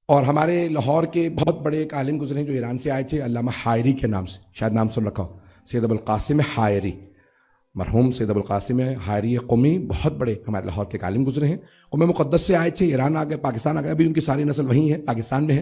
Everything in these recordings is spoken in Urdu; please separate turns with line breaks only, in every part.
اور ہمارے لاہور کے بہت بڑے ایک عالم گزرے ہیں جو ایران سے آئے تھے، علامہ حائری کے نام سے، شاید نام سن رکھا ہو، سید ابوالقاسم حائری، مرحوم سید ابوالقاسم حائری قمی، بہت بڑے ہمارے لاہور کے ایک عالم گزرے ہیں۔ قم مقدس سے آئے تھے، ایران آ گئے، پاکستان آ گئے، ابھی ان کی ساری نسل وہیں ہے، پاکستان میں ہے۔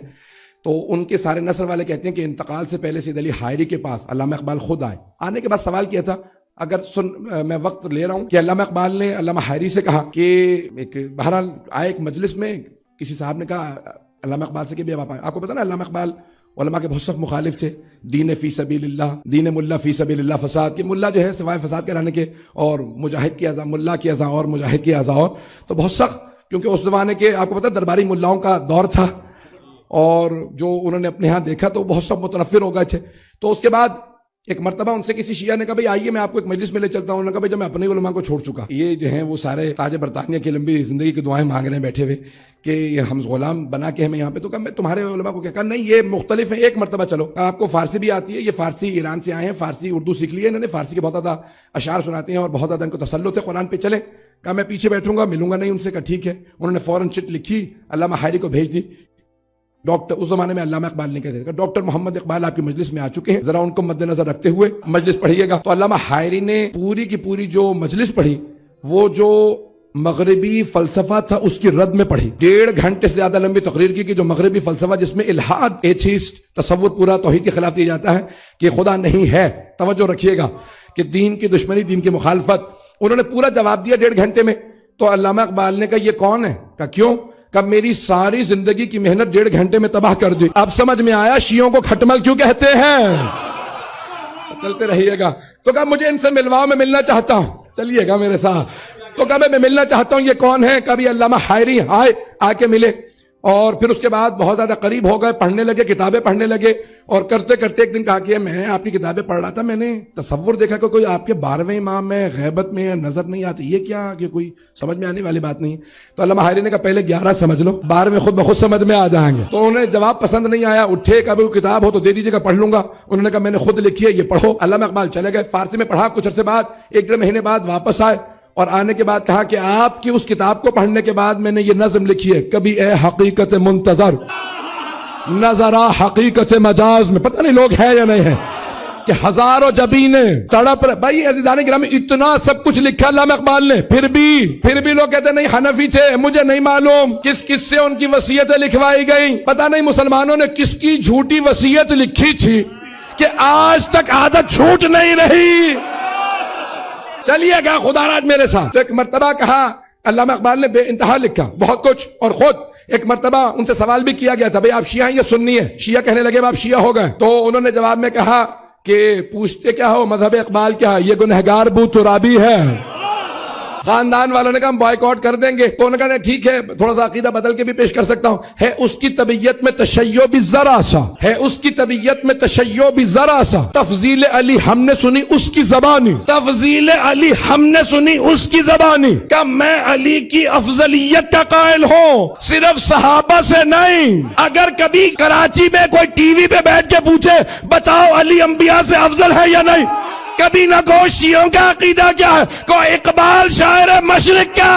تو ان کے سارے نسل والے کہتے ہیں کہ انتقال سے پہلے سید علی حائری کے پاس علامہ اقبال خود آئے۔ آنے کے بعد سوال کیا تھا، اگر میں وقت لے رہا ہوں، کہ علامہ اقبال نے علامہ حائری سے کہا کہ بہرحال آئے ایک مجلس میں، کسی صاحب نے کہا علامہ اقبال سے کہ آپ کو پتا نا علامہ اقبال علماء کے بہت سخت مخالف تھے، دین فی سبیل اللہ، دین ملا فی سبیل اللہ فساد، کہ ملا جو ہے سوائے فساد کرانے کے، اور مجاہد کی ازاں، ملا کی ازاں اور مجاہد کی ازاں، اور تو بہت سخت، کیونکہ اس زمانے کے آپ کو پتا درباری ملاؤں کا دور تھا، اور جو انہوں نے اپنے ہاں دیکھا تو بہت سب متنفر ہو گئے تھے۔ تو اس کے بعد ایک مرتبہ ان سے کسی شیعہ نے کہا بھائی آئیے میں آپ کو ایک مجلس میں لے چلتا ہوں۔ انہوں نے کہا بھائی جب میں اپنے علماء کو چھوڑ چکا، یہ جو ہیں وہ سارے تاج برطانیہ کی لمبی زندگی کی دعائیں مانگ رہے ہیں بیٹھے ہوئے کہ یہ ہم غلام بنا کے ہمیں یہاں پہ، تو کہا میں تمہارے علماء کو کیا کہا، نہیں یہ مختلف ہے، ایک مرتبہ چلو، آپ کو فارسی بھی آتی ہے، یہ فارسی ایران سے آئے ہیں، فارسی اردو سیکھ لی ہے انہوں نے، فارسی کے بہت زیادہ اشعار سناتے ہیں اور بہت زیادہ ان کو تسلط ہے قرآن پہ، چلیں۔ کہا میں پیچھے بیٹھوں گا، ملوں گا نہیں ان سے، کہا ٹھیک ہے۔ انہوں نے فوراً چٹ لکھی، علامہ حائری کو بھیج دی۔ ڈاکٹر اس زمانے میں علامہ اقبال نہیں کہتے تھے، ڈاکٹر محمد اقبال آپ کی مجلس میں آ چکے ہیں، ذرا ان کو مد نظر رکھتے ہوئے مجلس پڑھیے گا۔ تو علامہ حائری نے پوری کی پوری جو مجلس پڑھی، وہ جو مغربی فلسفہ تھا اس کی رد میں پڑھی، 1.5 گھنٹے سے زیادہ لمبی تقریر کی کہ جو مغربی فلسفہ جس میں الحاد، ایتھیسٹ تصور پورا توحید کے خلاف دیا جاتا ہے کہ خدا نہیں ہے، توجہ رکھیے گا کہ دین کی دشمنی، دین کی مخالفت، انہوں نے پورا جواب دیا 1.5 گھنٹے میں۔ تو علامہ اقبال نے کہا یہ کون ہے؟ کہا کیوں؟ کہ میری ساری زندگی کی محنت 1.5 گھنٹے میں تباہ کر دی۔ اب سمجھ میں آیا شیعوں کو کھٹمل کیوں کہتے ہیں؟ چلتے رہیے گا۔ تو کہا مجھے ان سے ملواؤ، میں ملنا چاہتا ہوں، چلیے گا میرے ساتھ۔ تو کہا میں ملنا چاہتا ہوں، یہ کون ہے؟ کبھی علامہ حائری آئے، آ کے ملے، اور پھر اس کے بعد بہت زیادہ قریب ہو گئے، پڑھنے لگے، کتابیں پڑھنے لگے، اور کرتے کرتے ایک دن کہا کہ میں آپ کی کتابیں پڑھ رہا تھا، میں نے تصور دیکھا کہ کوئی آپ کے 12ویں امام میں غیبت میں نظر نہیں آتی، یہ کیا، کہ کوئی سمجھ میں آنے والی بات نہیں۔ تو علامہ حائری نے کہا پہلے 11 سمجھ لو، 12ویں خود بخود سمجھ میں آ جائیں گے۔ تو انہیں جواب پسند نہیں آیا، اٹھے، کہا کوئی کتاب ہو تو دے دیجیے گا، پڑھ لوں گا۔ انہوں نے کہا میں نے خود لکھی ہے، یہ پڑھو۔ علامہ اقبال چلے گئے، فارسی میں پڑھا، کچھ عرصے بعد 1.5 مہینے بعد واپس آئے، اور آنے کے بعد کہا کہ آپ کی اس کتاب کو پڑھنے کے بعد میں نے یہ نظم لکھی ہے، کبھی اے حقیقت منتظر نظرا حقیقت مجاز میں، پتہ نہیں لوگ ہے یا نہیں ہے، کہ ہزاروں جبینیں تڑپ رہے۔ بھائی عزیزان گرامی، اتنا سب کچھ لکھا علامہ اقبال نے، پھر بھی لوگ کہتے ہیں نہیں حنفی تھے، مجھے نہیں معلوم کس سے ان کی وصیتیں لکھوائی گئیں، پتہ نہیں مسلمانوں نے کس کی جھوٹی وصیت لکھی تھی کہ آج تک عادت چھوٹ نہیں رہی۔ چلیے گا خدا راج میرے ساتھ۔ تو ایک مرتبہ کہا، علامہ اقبال نے بے انتہا لکھا بہت کچھ، اور خود ایک مرتبہ ان سے سوال بھی کیا گیا تھا بھئی آپ شیعہ ہیں یا سنی ہے؟ شیعہ کہنے لگے آپ شیعہ ہو گئے۔ تو انہوں نے جواب میں کہا کہ پوچھتے کیا ہو، مذہب اقبال کیا ہے؟ یہ گنہگار بو ترابی ہے۔ خاندان والوں نے کہا ہم بائیکاٹ کر دیں گے۔ تو انہوں نے کہا ٹھیک ہے، تھوڑا سا عقیدہ بدل کے بھی پیش کر سکتا ہوں، ہے اس کی طبیعت میں تشیع بھی ذرا سا، ہے اس کی طبیعت میں تشیع بھی ذرا سا، تفضیل علی ہم نے سنی اس کی زبانی، تفضیل علی ہم نے سنی اس کی زبانی، کہ میں علی کی افضلیت کا قائل ہوں، صرف صحابہ سے نہیں۔ اگر کبھی کراچی میں کوئی ٹی وی پہ بیٹھ کے پوچھے بتاؤ علی انبیاء سے افضل ہے یا نہیں، کبھی نہ کو شیعوں کا عقیدہ کیا ہے، کو اقبال شاعر مشرق کا۔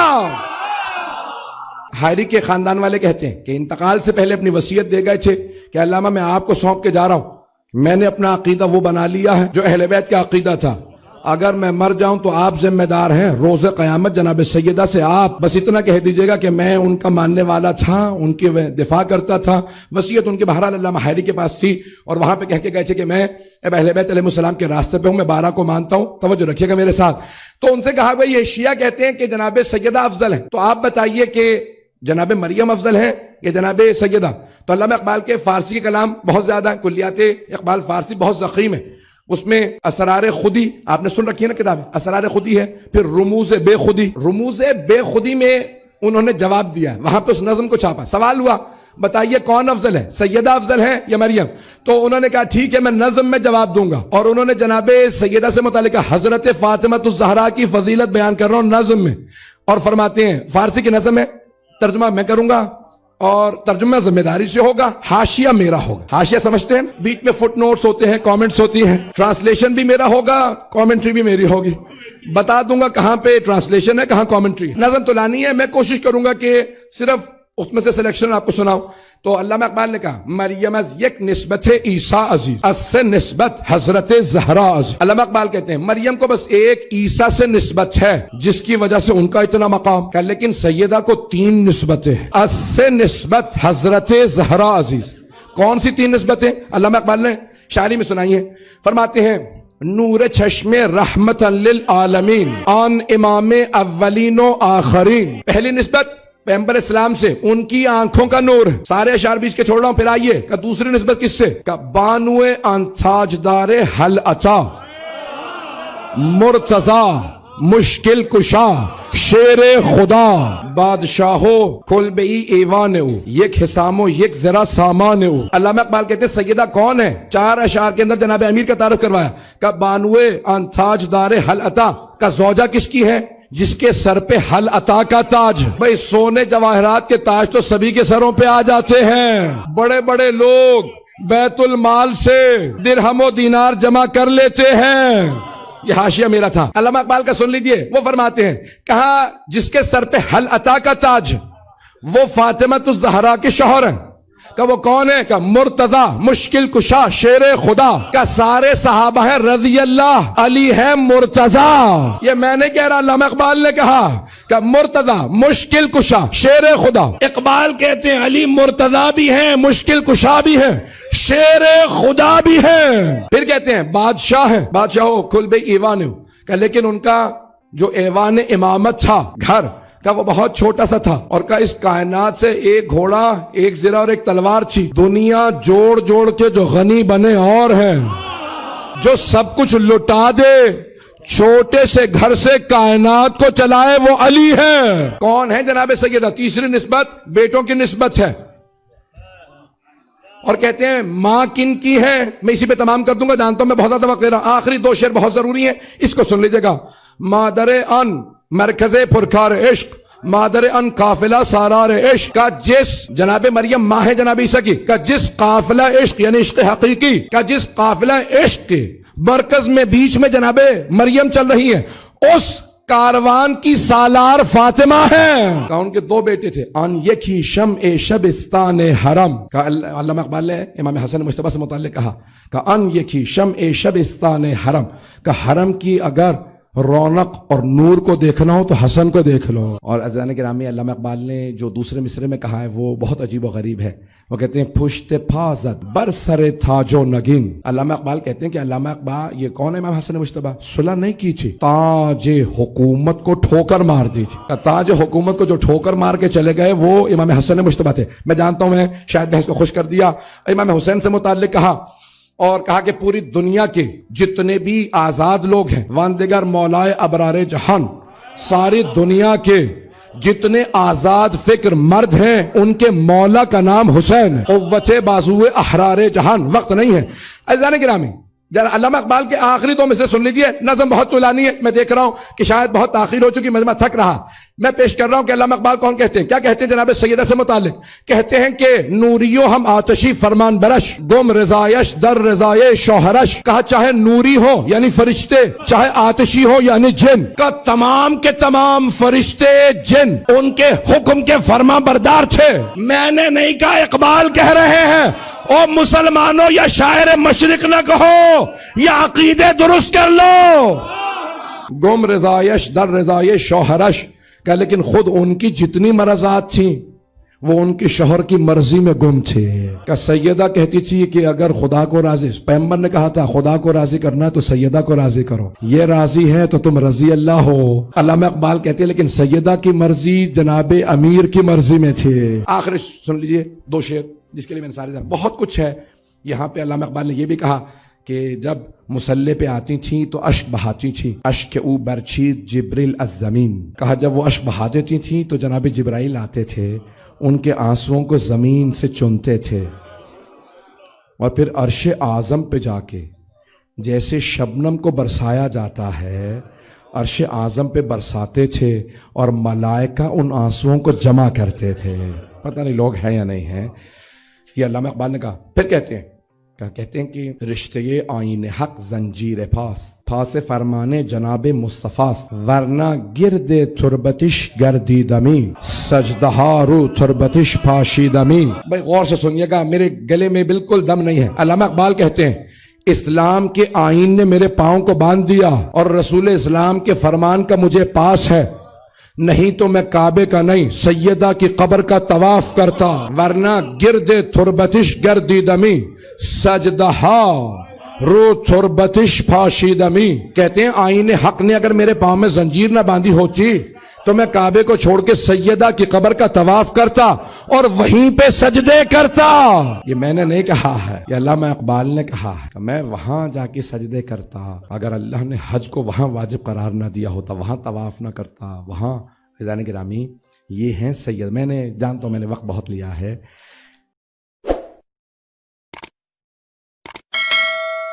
حائری کے خاندان والے کہتے ہیں کہ انتقال سے پہلے اپنی وصیت دے گئے تھے کہ علامہ میں آپ کو سونپ کے جا رہا ہوں، میں نے اپنا عقیدہ وہ بنا لیا ہے جو اہل بیت کا عقیدہ تھا، اگر میں مر جاؤں تو آپ ذمہ دار ہیں، روز قیامت جناب سیدہ سے آپ بس اتنا کہہ دیجئے گا کہ میں ان کا ماننے والا تھا، ان کی دفاع کرتا تھا۔ وصیت ان کے بہرحال علامہ حائری کے پاس تھی، اور وہاں پہ کہہ کے گئے تھے کہ میں اہل بیت علیہ السلام کے راستے پہ ہوں، میں 12 کو مانتا ہوں، توجہ رکھیے گا میرے ساتھ۔ تو ان سے کہا بھئی یہ شیعہ کہتے ہیں کہ جناب سیدہ افضل ہے، تو آپ بتائیے کہ جناب مریم افضل ہے یا جناب سیدہ؟ تو علامہ اقبال کے فارسی کے کلام بہت زیادہ ہیں، کلیات اقبال فارسی بہت ضخیم ہے، اس میں اسرار خودی آپ نے سن رکھی ہے نا کتاب، اسرار خودی ہے، پھر رموز بے خودی، رموز بے خودی میں انہوں نے جواب دیا، وہاں پہ اس نظم کو چھاپا۔ سوال ہوا بتائیے کون افضل ہے، سیدہ افضل ہے یا مریم؟ تو انہوں نے کہا ٹھیک ہے میں نظم میں جواب دوں گا، اور انہوں نے جناب سیدہ سے متعلق حضرت فاطمہ الزہرا کی فضیلت بیان کر رہا ہوں نظم میں، اور فرماتے ہیں فارسی کی نظم ہے، ترجمہ میں کروں گا اور ترجمہ ذمہ داری سے ہوگا، حاشیہ میرا ہوگا۔ حاشیہ سمجھتے ہیں، بیچ میں فٹ نوٹس ہوتے ہیں، کامنٹس ہوتی ہیں، ٹرانسلیشن بھی میرا ہوگا، کامنٹری بھی میری ہوگی، بتا دوں گا کہاں پہ ٹرانسلیشن ہے کہاں کامنٹری ہے۔ نظم تو لانی ہے، میں کوشش کروں گا کہ صرف اس میں سے سلیکشن آپ کو سناؤں تو علامہ اقبال نے کہا مریم از یک نسبت عیسیٰ عزیز، از سے نسبت حضرت زہرا عزیز۔ علامہ اقبال کہتے ہیں مریم کو بس ایک عیسیٰ سے نسبت ہے جس کی وجہ سے ان کا اتنا مقام کہ، لیکن سیدہ کو 3 نسبتیں، از سے نسبت حضرت زہرا عزیز۔ کون سی 3 نسبتیں علامہ اقبال نے شاعری میں سنائی ہیں؟ فرماتے ہیں نور چشم رحمت للعالمین آن امام اولین و آخرین۔ پہلی نسبت پیغمبر اسلام سے، ان کی آنکھوں کا نور ہے۔ سارے اشعار بیچ کے چھوڑ رہا ہوں، پھر آئیے کہ دوسری نسبت کس سے؟ کہ بانوے ان تاجدار حل عطا مرتضی مشکل کشا شیر خدا بادشاہو کل بئی ایوان او یک حسامو یک ذرا سامان او۔ علامہ اقبال کہتے ہیں سیدہ کون ہے؟ 4 اشعار کے اندر جناب امیر کا تعارف کروایا کہ بانوے ان تاجدار حل عطا کا زوجہ کس کی ہے؟ جس کے سر پہ حل عطا کا تاج۔ بھئی سونے جواہرات کے تاج تو سبھی کے سروں پہ آ جاتے ہیں، بڑے بڑے لوگ بیت المال سے درہم و دینار جمع کر لیتے ہیں۔ یہ حاشیہ میرا تھا، علامہ اقبال کا سن لیجئے۔ وہ فرماتے ہیں کہا جس کے سر پہ حل عطا کا تاج وہ فاطمہ الزہرا کے شوہر ہیں۔ کہ وہ کون ہے؟ کہ مرتضی مشکل کشا شیر خدا کا سارے صحابہ ہیں رضی اللہ، علی ہے مرتضی۔ یہ میں نے کہہ رہا، علامہ اقبال نے کہا کہ مرتضی مشکل کشا شیر خدا۔ اقبال کہتے ہیں علی مرتضی بھی ہیں، مشکل کشا بھی ہیں، شیر خدا بھی ہیں۔ پھر کہتے ہیں بادشاہ ہیں، بادشاہ ہو کھل بے ایوان ہو، کہ لیکن ان کا جو ایوان امامت تھا گھر کا وہ بہت چھوٹا سا تھا، اور کا اس کائنات سے ایک گھوڑا ایک زرہ اور ایک تلوار تھی۔ دنیا جوڑ جوڑ کے جو غنی بنے اور ہیں، جو سب کچھ لٹا دے چھوٹے سے گھر سے کائنات کو چلائے وہ علی ہے۔ کون ہے جناب سیدہ؟ تیسری نسبت بیٹوں کی نسبت ہے، اور کہتے ہیں ماں کن کی ہے؟ میں اسی پہ تمام کر دوں گا، جانتا ہوں میں بہت زیادہ وقت دے رہا، آخری 2 شعر بہت ضروری ہیں، اس کو سن لیجئے گا۔ مادر ان مرکز پرکار عشق، مادر ان قافلہ سارار عشق کا جس جناب مریم ماں ہے جناب عیسیٰ کی، کا جس قافلہ عشق یعنی عشق حقیقی کا جس قافلہ عشق کے مرکز میں بیچ میں جناب مریم چل رہی ہے، اس کاروان کی سالار فاطمہ ہے۔ کہ ان کے 2 بیٹے تھے، ان یکی شمع شبستان حرم۔ کا علامہ اقبال نے امام حسن مجتبی سے متعلق کہا کہ ان یکی شمع شبستان حرم، کہ حرم کی اگر رونق اور نور کو دیکھنا ہو تو حسن کو دیکھ لو۔ اور عزیزان گرامی علامہ اقبال نے جو دوسرے مصرے میں کہا ہے وہ بہت عجیب و غریب ہے۔ وہ کہتے ہیں پشت پازد بر سر تاج و نگین۔ علامہ اقبال کہتے ہیں کہ علامہ اقبال یہ کون ہے؟ امام حسن مجتبی صلح نہیں کی تھی، تاج حکومت کو ٹھوکر مار دی تھی۔ تاج حکومت کو جو ٹھوکر مار کے چلے گئے وہ امام حسن مجتبی تھے۔ میں جانتا ہوں میں شاید بحث کو خوش کر دیا۔ امام حسین سے متعلق کہا اور کہا کہ پوری دنیا کے جتنے بھی آزاد لوگ ہیں، واندگر مولائے ابرار جہان، ساری دنیا کے جتنے آزاد فکر مرد ہیں ان کے مولا کا نام حسین ہے، قوت بازو احرار جہان۔ وقت نہیں ہے عزیزان گرامی، علامہ اقبال کے آخری 2 مصرے سن لیجئے، نظم بہت طولانی ہے، میں دیکھ رہا ہوں کہ شاید بہت تاخیر ہو چکی، مجمع تھک رہا۔ میں پیش کر رہا ہوں کہ علامہ اقبال کون کہتے ہیں، کیا کہتے ہیں جناب سیدہ سے متعلق؟ کہتے ہیں کہ نوریو ہم آتشی فرمان برش، گم رضایش در رضائے شوہرش۔ کہا چاہے نوری ہو یعنی فرشتے، چاہے آتشی ہو یعنی جن، کا تمام کے تمام فرشتے جن ان کے حکم کے فرما بردار تھے۔ میں نے نہیں کہا، اقبال کہہ رہے ہیں۔ او مسلمانوں، یا شاعر مشرق نہ کہو، یا عقیدے درست کر لو۔ گم رضایش در رضائے شوہرش، کہ لیکن خود ان کی جتنی مرضات تھیں وہ ان کی شوہر کی مرضی میں گم تھے۔ کہ سیدہ کہتی تھی کہ اگر خدا کو راضی، پیغمبر نے کہا تھا خدا کو راضی کرنا ہے تو سیدہ کو راضی کرو، یہ راضی ہے تو تم رضی اللہ ہو۔ علامہ اقبال کہتے ہیں لیکن سیدہ کی مرضی جناب امیر کی مرضی میں تھے۔ آخر سن لیجئے 2 شعر جس کے لیے میں نے سارے بہت کچھ ہے یہاں پہ۔ علامہ اقبال نے یہ بھی کہا کہ جب مسلح پہ آتی تھیں تو اشک بہاتی تھیں، اشک او برچید جبریل از زمین۔ کہا جب وہ اشک بہا دیتی تھیں تو جناب جبرائیل آتے تھے، ان کے آنسوؤں کو زمین سے چنتے تھے، اور پھر عرش اعظم پہ جا کے جیسے شبنم کو برسایا جاتا ہے عرش اعظم پہ برساتے تھے، اور ملائکہ ان آنسوؤں کو جمع کرتے تھے۔ پتہ نہیں لوگ ہیں یا نہیں ہیں، یہ علامہ اقبال نے کہا۔ پھر کہتے ہیں کہتے ہیں کہ رشتے آئین حق زنجیر پاس فرمانے جناب مصطفیٰ، ورنہ گرد تربتش گردیدمی سجدہا رو تربتش پاشیدمی۔ بھائی غور سے سنیے گا، میرے گلے میں بالکل دم نہیں ہے۔ علامہ اقبال کہتے ہیں اسلام کے آئین نے میرے پاؤں کو باندھ دیا اور رسول اسلام کے فرمان کا مجھے پاس ہے، نہیں تو میں کعبے کا نہیں سیدہ کی قبر کا طواف کرتا، ورنہ گرد تربتش گردیدمی سجدہا رو تربتش پاشیدمی۔ کہتے ہیں آئین حق نے اگر میرے پاؤں میں زنجیر نہ باندھی ہوتی تو میں کعبے کو چھوڑ کے سیدہ کی قبر کا طواف کرتا اور وہیں پہ سجدے کرتا۔ یہ میں نے نہیں کہا ہے، یہ علامہ اقبال نے کہا ہے کہ میں وہاں جا کے سجدے کرتا۔ اگر اللہ نے حج کو وہاں واجب قرار نہ دیا ہوتا، وہاں طواف نہ کرتا، وہاں عزیزان گرامی یہ ہیں سید۔ میں نے جانتا ہوں میں نے وقت بہت لیا ہے،